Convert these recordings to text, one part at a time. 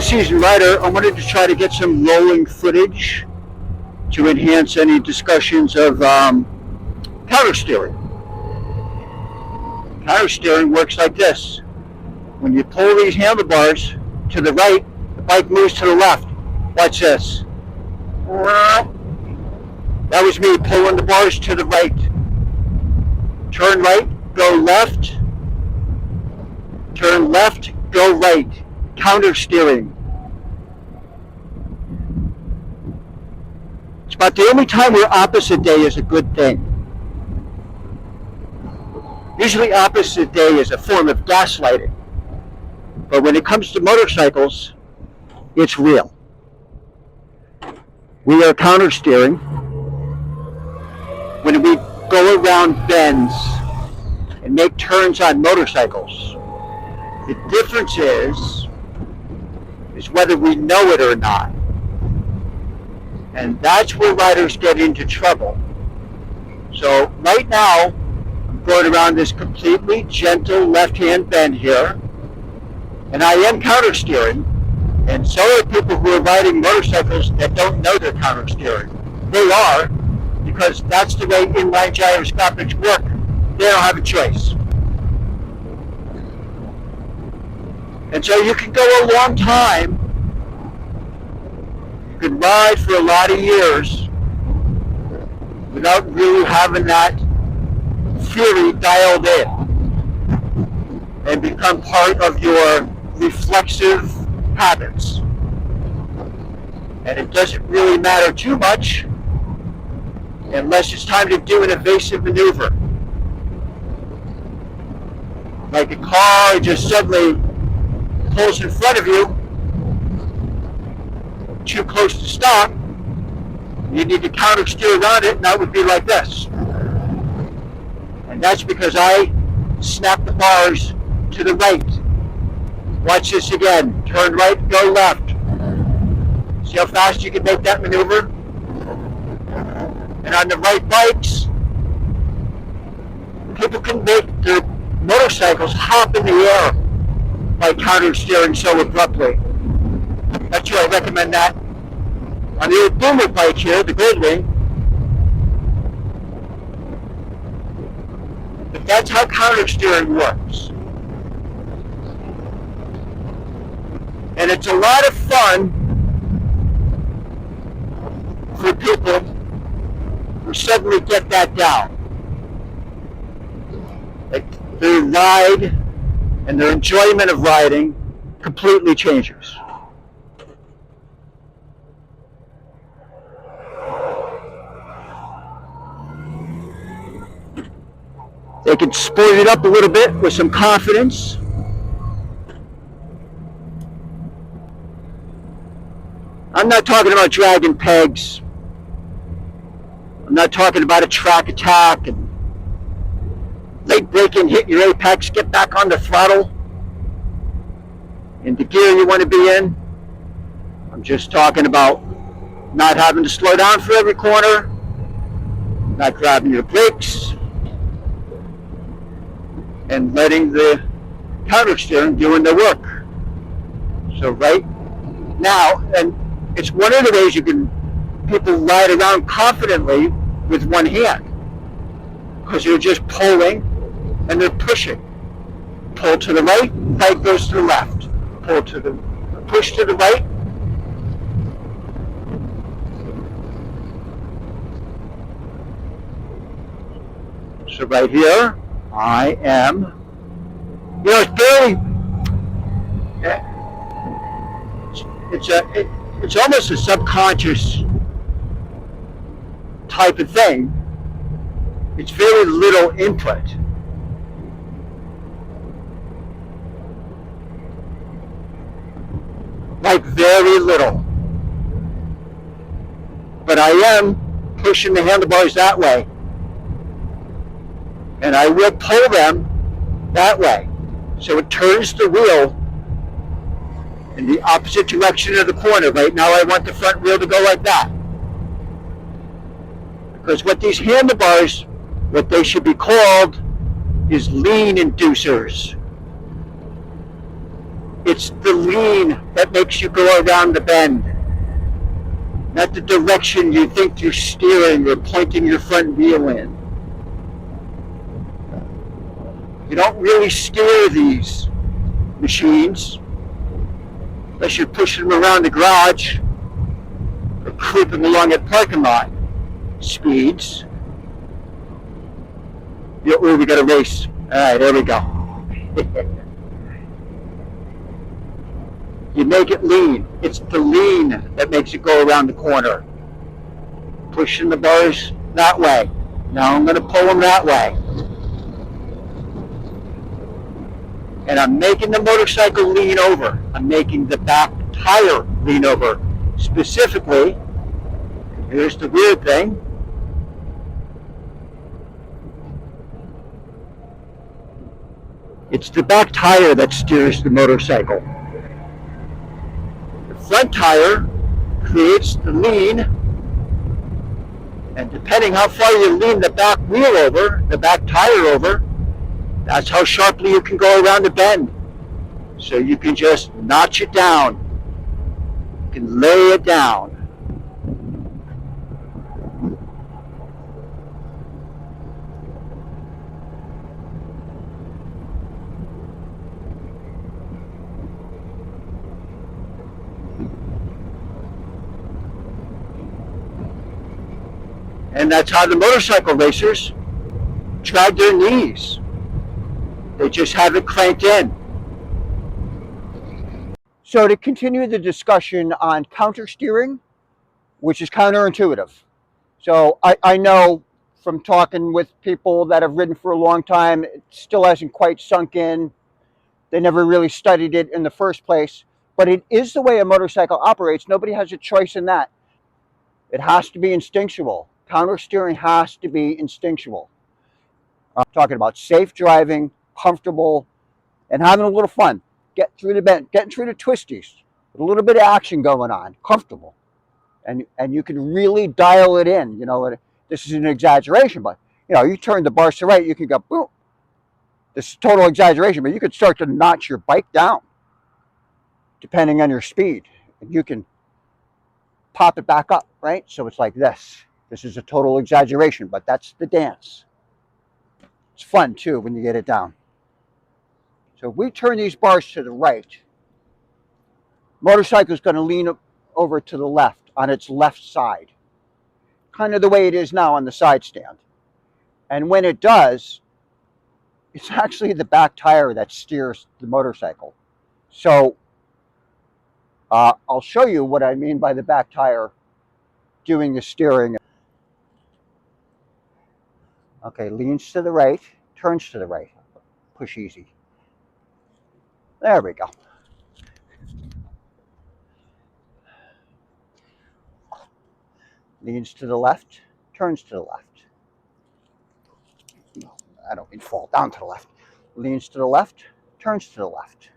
seasoned rider, I wanted to try to get some rolling footage to enhance any discussions of counter steering. Counter steering works like this. When you pull these handlebars to the right, the bike moves to the left. Watch this. That was me pulling the bars to the right. Turn right, go left. Turn left, go right. Counter steering. It's about the only time where opposite day is a good thing. Usually opposite day is a form of gaslighting. But when it comes to motorcycles, it's real. We are counter steering when we go around bends and make turns on motorcycles. The difference is whether we know it or not. And that's where riders get into trouble. So right now, I'm going around this completely gentle left-hand bend here, and I am counter steering, and so are people who are riding motorcycles that don't know they're counter steering. They are, because that's the way inline gyroscopics work. They don't have a choice. And so you can go a long time, you can ride for a lot of years without really having that theory dialed in and become part of your reflexive habits. And it doesn't really matter too much unless it's time to do an evasive maneuver. Like a car just suddenly pulls in front of you, too close to stop, you need to counter steer around it, and that would be like this. And that's because I snap the bars to the right. Watch this again. Turn right, go left. See how fast you can make that maneuver? And on the right bikes, people can make their motorcycles hop in the air by counter steering so abruptly. That's why I recommend that. On the old Boomer bike here, the Goldwing, but that's how counter steering works. And it's a lot of fun for people who suddenly get that down. Like their ride and their enjoyment of riding completely changes. They can sport it up a little bit with some confidence. I'm not talking about dragging pegs. I'm not talking about a track attack and late braking, hit your apex, get back on the throttle in the gear you want to be in. I'm just talking about not having to slow down for every corner, not grabbing your brakes, and letting the counter steering doing the work. So right now, and it's one of the ways people ride around confidently with one hand, because they're just pulling and they're pushing. Pull to the right, bike goes to the left. Push to the right. So right here, I am, it's barely, it's almost a subconscious type of thing. It's very little input. Like very little. But I am pushing the handlebars that way. And I will pull them that way. So it turns the wheel in the opposite direction of the corner. Right now I want the front wheel to go like that. Because what these handlebars, what they should be called, is lean inducers. It's the lean that makes you go around the bend, not the direction you think you're steering or pointing your front wheel in. You don't really steer these machines unless you're pushing them around the garage or creeping along at parking lot speeds. Oh, we got a race. All right, there we go. You make it lean. It's the lean that makes it go around the corner. Pushing the bars that way. Now I'm going to pull them that way. And I'm making the motorcycle lean over. I'm making the back tire lean over. Specifically, here's the weird thing. It's the back tire that steers the motorcycle. The front tire creates the lean, and depending how far you lean the back wheel over, the back tire over, that's how sharply you can go around the bend. So you can just notch it down. You can lay it down. And that's how the motorcycle racers drag their knees. They just have it cranked in. So to continue the discussion on counter steering, which is counterintuitive. So I know from talking with people that have ridden for a long time, it still hasn't quite sunk in. They never really studied it in the first place. But it is the way a motorcycle operates. Nobody has a choice in that. It has to be instinctual. Counter steering has to be instinctual. I'm talking about safe driving, comfortable, and having a little fun. Get through the bend, getting through the twisties, with a little bit of action going on, comfortable. And you can really dial it in. You know, this is an exaggeration, but you turn the bars to right, you can go boom. This is total exaggeration, but you could start to notch your bike down, depending on your speed, and you can pop it back up, right? So it's like this. This is a total exaggeration, but that's the dance. It's fun too when you get it down. So if we turn these bars to the right, motorcycle is going to lean over to the left on its left side, kind of the way it is now on the side stand. And when it does, it's actually the back tire that steers the motorcycle. So I'll show you what I mean by the back tire doing the steering. Okay, leans to the right, turns to the right. Push easy. There we go. Leans to the left, turns to the left. I don't mean fall down to the left. Leans to the left, turns to the left.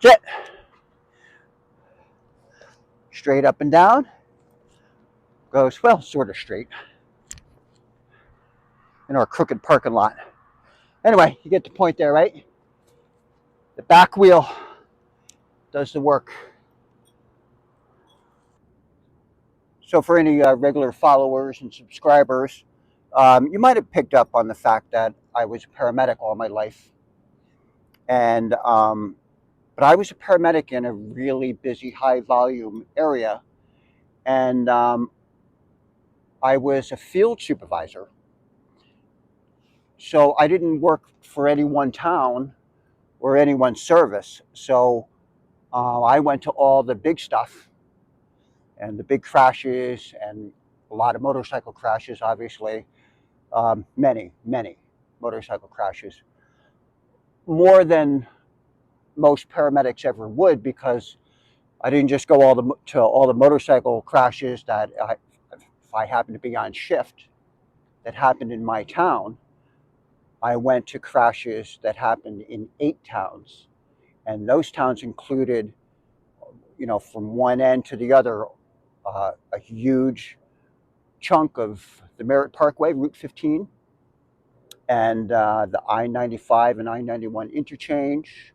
Jet. Straight up and down. Goes, well, sort of straight. In our crooked parking lot. Anyway, you get the point there, right? The back wheel does the work. So for any regular followers and subscribers, you might have picked up on the fact that I was a paramedic all my life. And but I was a paramedic in a really busy, high volume area. And I was a field supervisor. So I didn't work for any one town or any one service. So I went to all the big stuff and the big crashes and a lot of motorcycle crashes, obviously. Many motorcycle crashes. More than most paramedics ever would, because I didn't just go to all the motorcycle crashes that if I happened to be on shift that happened in my town. I went to crashes that happened in 8 towns, and those towns included, from one end to the other, a huge chunk of the Merritt Parkway, Route 15, and the I-95 and I-91 interchange,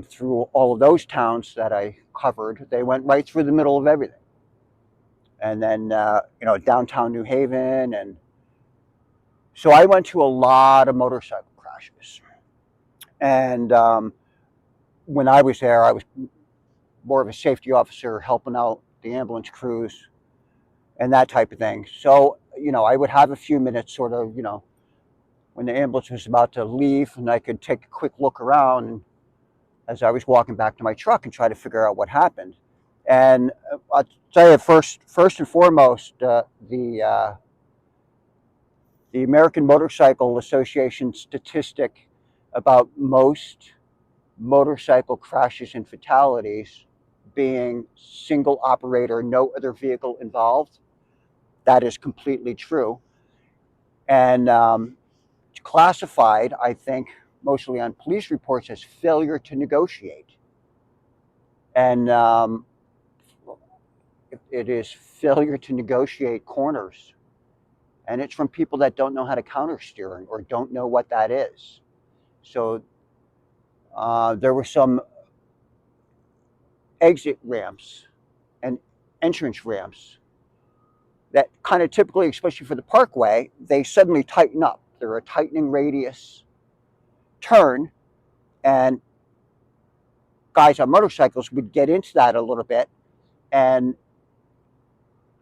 through all of those towns that I covered. They went right through the middle of everything. And then, downtown New Haven. And so I went to a lot of motorcycle crashes. And when I was there, I was more of a safety officer helping out the ambulance crews and that type of thing. So, I would have a few minutes sort of, when the ambulance was about to leave, and I could take a quick look around as I was walking back to my truck and try to figure out what happened. And I'll tell you, first and foremost, the American Motorcycle Association statistic about most motorcycle crashes and fatalities being single operator, no other vehicle involved, that is completely true. And it's classified, I think, mostly on police reports as failure to negotiate. And it is failure to negotiate corners. And it's from people that don't know how to counter steering or don't know what that is. So there were some exit ramps and entrance ramps that kind of typically, especially for the parkway, they suddenly tighten up. They're a tightening radius turn, and guys on motorcycles would get into that a little bit and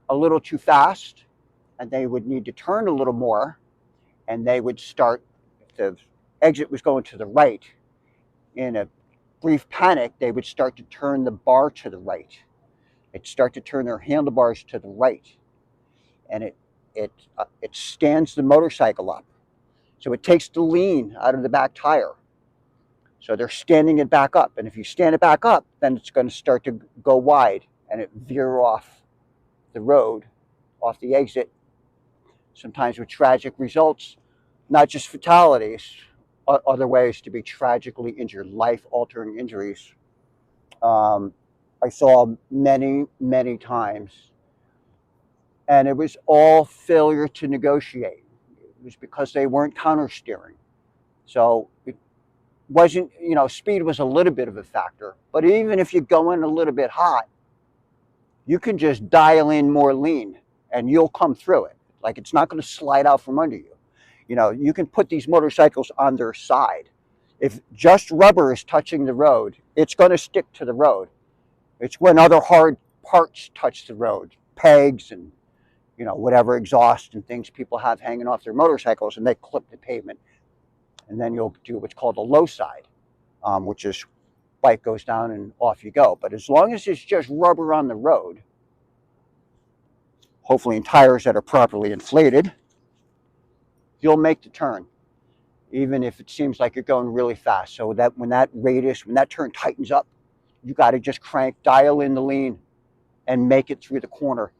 a little too fast, and they would need to turn a little more, and they would start, if the exit was going to the right, in a brief panic, they would start to turn the bar to the right. They'd start to turn their handlebars to the right, and it stands the motorcycle up. So it takes the lean out of the back tire. So they're standing it back up. And if you stand it back up, then it's going to start to go wide and it veer off the road, off the exit, sometimes with tragic results, not just fatalities, other ways to be tragically injured, life-altering injuries. I saw many, many times. And it was all failure to negotiate. It was because they weren't counter steering. So it wasn't, speed was a little bit of a factor. But even if you go in a little bit hot, you can just dial in more lean and you'll come through it. Like, it's not going to slide out from under you. You can put these motorcycles on their side. If just rubber is touching the road, it's going to stick to the road. It's when other hard parts touch the road, pegs and whatever exhaust and things people have hanging off their motorcycles, and they clip the pavement. And then you'll do what's called a low side, which is bike goes down and off you go. But as long as it's just rubber on the road, hopefully in tires that are properly inflated, you'll make the turn, even if it seems like you're going really fast. So that when that turn tightens up, you got to just dial in the lean and make it through the corner.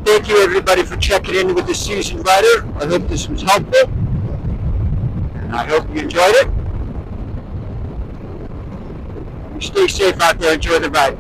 Thank you, everybody, for checking in with the Seasoned Rider. I hope this was helpful, and I hope you enjoyed it. You stay safe out there. Enjoy the ride.